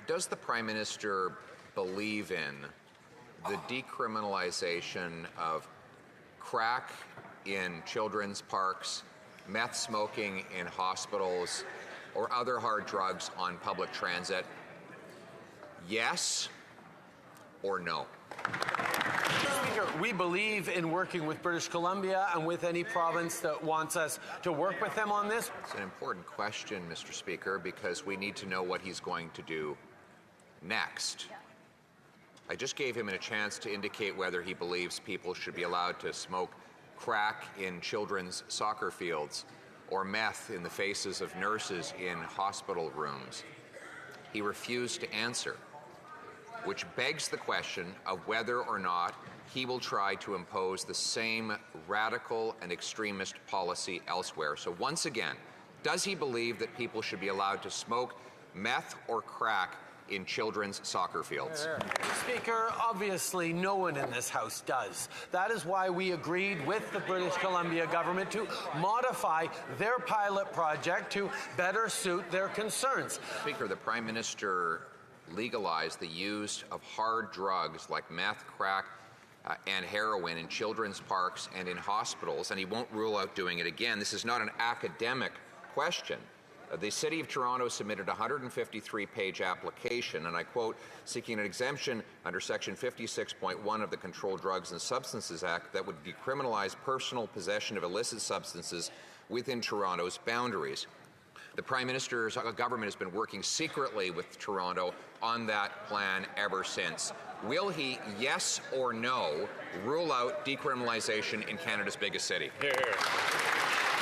Does the Prime Minister believe in the decriminalization of crack in children's parks, meth smoking in hospitals, or other hard drugs on public transit? Yes or no? Speaker, we believe in working with British Columbia and with any province that wants us to work with them on this. It's an important question, Mr. Speaker, because we need to know what he's going to do next. I just gave him a chance to indicate whether he believes people should be allowed to smoke crack in children's soccer fields or meth in the faces of nurses in hospital rooms. He refused to answer, which begs the question of whether or not he will try to impose the same radical and extremist policy elsewhere. So once again, does he believe that people should be allowed to smoke meth or crack in children's soccer fields? Speaker, obviously no one in this House does. That is why we agreed with the British Columbia government to modify their pilot project to better suit their concerns. Speaker, the Prime Minister legalized the use of hard drugs like meth, crack, and heroin in children's parks and in hospitals, and he won't rule out doing it again. This is not an academic question. The City of Toronto submitted a 153-page application, and I quote, seeking an exemption under Section 56.1 of the Controlled Drugs and Substances Act that would decriminalize personal possession of illicit substances within Toronto's boundaries. The Prime Minister's government has been working secretly with Toronto on that plan ever since. Will he, yes or no, rule out decriminalization in Canada's biggest city?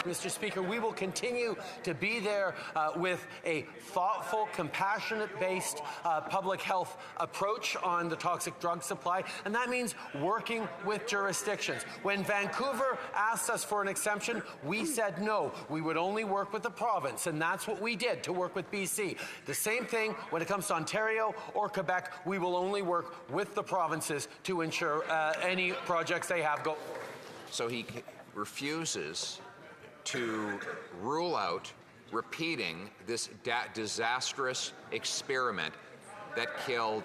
Mr. Speaker, we will continue to be there with a thoughtful, compassionate-based public health approach on the toxic drug supply, and that means working with jurisdictions. When Vancouver asked us for an exemption, we said no. We would only work with the province, and that's what we did to work with BC. The same thing when it comes to Ontario or Quebec, we will only work with the provinces to ensure any projects they have go. So he refuses to rule out repeating this disastrous experiment that killed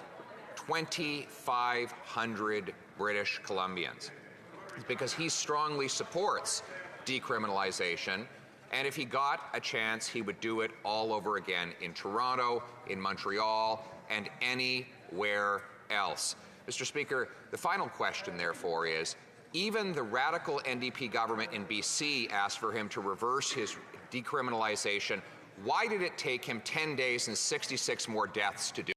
2,500 British Columbians. It's because he strongly supports decriminalization, and if he got a chance, he would do it all over again in Toronto, in Montreal, and anywhere else. Mr. Speaker, the final question, therefore, is, even the radical NDP government in BC asked for him to reverse his decriminalization. Why did it take him 10 days and 66 more deaths to do